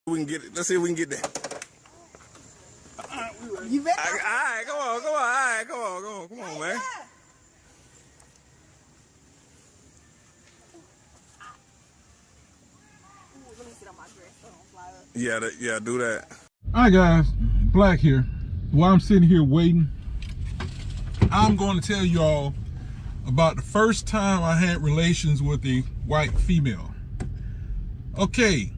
We can get it. Let's see if we can get that. You bet. All right, come on. All right, come on, man. Yeah, do that. All right, guys, Black here. While I'm sitting here waiting, I'm going to tell y'all about the first time I had relations with a white female. Okay,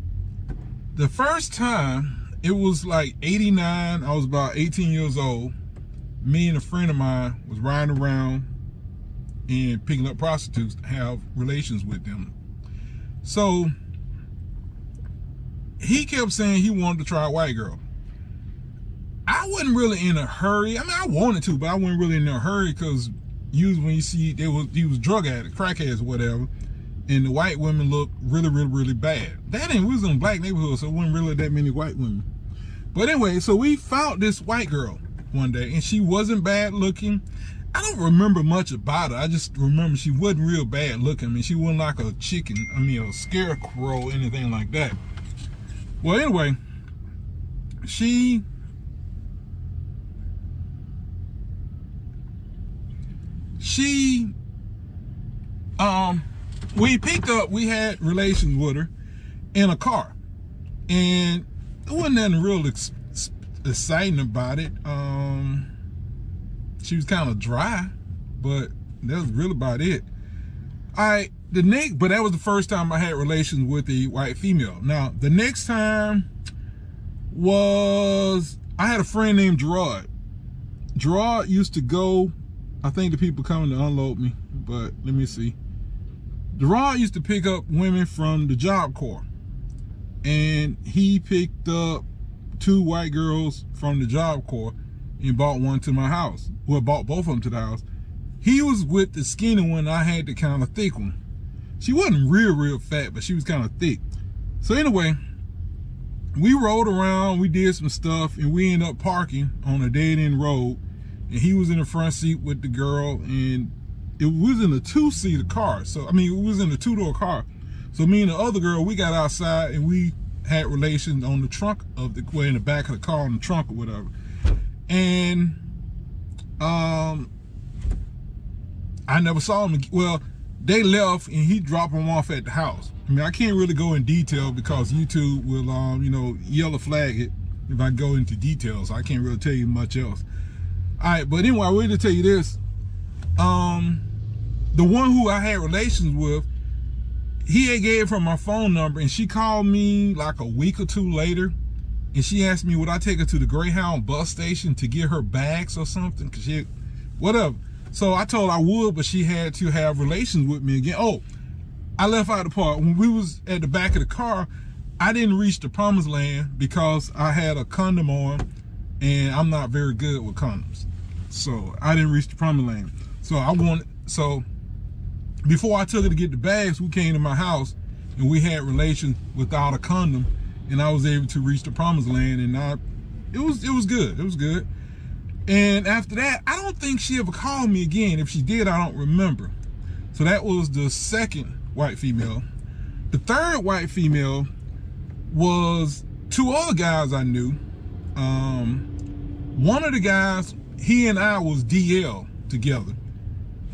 the first time, it was like 89. I was about 18 years old. Me and a friend of mine was riding around and picking up prostitutes to have relations with them. So he kept saying he wanted to try a white girl. I wasn't really in a hurry. I mean, I wanted to, but I wasn't really in a hurry because usually when you see he was drug addict, crackheads, whatever, and the white women looked really bad. We was in a black neighborhood, so it wasn't really that many white women. But anyway, so we found this white girl one day, and she wasn't bad looking. I don't remember much about her. I just remember she wasn't real bad looking. I mean, she wasn't like a chicken, a scarecrow, anything like that. Well, anyway, we had relations with her in a car, and there wasn't nothing real exciting about it. She was kind of dry, but that was really about it. But that was the first time I had relations with a white female. Now, the next time was, I had a friend named Gerard. Gerard used to go, I think the people coming to unload me, but let me see. Gerard used to pick up women from the Job Corps, and he picked up 2 white girls from the Job Corps and brought one to my house. Well, brought both of them to the house. He was with the skinny one. I had the kind of thick one. She wasn't real fat, but she was kind of thick. So anyway, we rode around, we did some stuff, and we ended up parking on a dead-end road, and he was in the front seat with the girl, and it was in a 2-seater car. So, it was in a 2-door car. So me and the other girl, we got outside, and we had relations on the trunk of in the back of the car, on the trunk or whatever. And I never saw him. Well, they left, and he dropped them off at the house. I can't really go in detail because YouTube will, yellow flag it if I go into details. I can't really tell you much else. All right, but anyway, I wanted to tell you this. The one who I had relations with, he had gave her my phone number, and she called me like a week or 2 later, and she asked me would I take her to the Greyhound bus station to get her bags or something, whatever. So I told her I would, but she had to have relations with me again. Oh, I left out the part. When we was at the back of the car, I didn't reach the promised land because I had a condom on, and I'm not very good with condoms. So I didn't reach the promised land. So before I took her to get the bags, we came to my house, and we had relations without a condom, and I was able to reach the promised land, and it was good. It was good. And after that, I don't think she ever called me again. If she did, I don't remember. So that was the second white female. The third white female was 2 other guys I knew. One of the guys, he and I was DL together,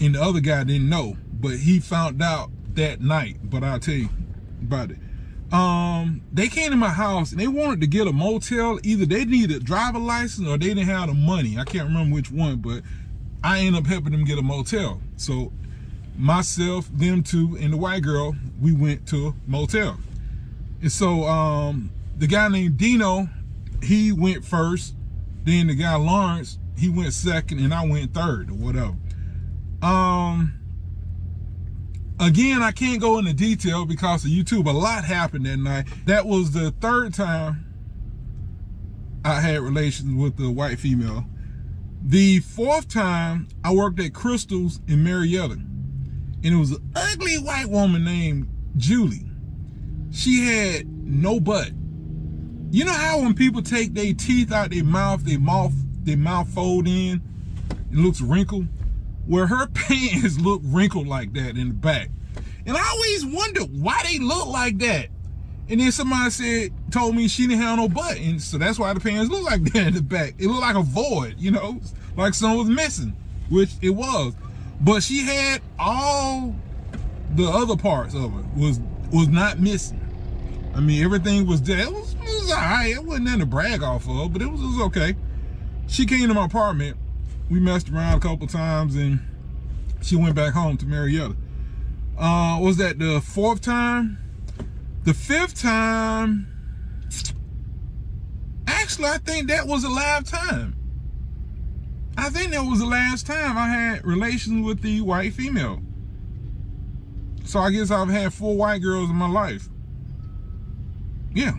and the other guy didn't know, but he found out that night. But I'll tell you about it. They came to my house, and they wanted to get a motel. Either they needed a driver license or they didn't have the money. I can't remember which one, but I ended up helping them get a motel. So myself, them 2, and the white girl, we went to a motel. And so the guy named Dino, he went first. Then the guy Lawrence, he went second, and I went third or whatever. Again, I can't go into detail because of YouTube. A lot happened that night. That was the 3rd time I had relations with a white female. The 4th time, I worked at Crystal's in Marietta, and it was an ugly white woman named Julie. She had no butt. You know how when people take their teeth out their mouth fold in, it looks wrinkled? Well, her pants look wrinkled like that in the back. And I always wondered why they look like that. And then somebody told me she didn't have no butt, and so that's why the pants look like that in the back. It looked like a void, you know, like something was missing, which it was. But she had all the other parts of it was not missing. I mean, everything was there. It was all right. It wasn't nothing to brag off of, but it was okay. She came to my apartment. We messed around a couple times, and she went back home to Marietta. Was that the 4th time? The 5th time, actually, I think that was the last time. I think that was the last time I had relations with the white female. So I guess I've had 4 white girls in my life. Yeah.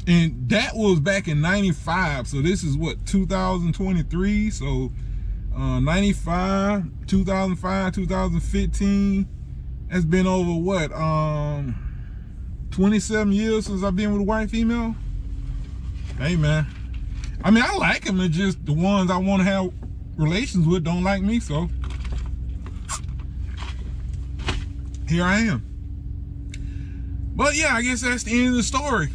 And that was back in 95. So this is what, 2023? So 95, 2005, 2015. That's been over what? 27 years since I've been with a white female. Hey, man. I mean, I like them. It's just the ones I want to have relations with don't like me, so here I am. But yeah, I guess that's the end of the story.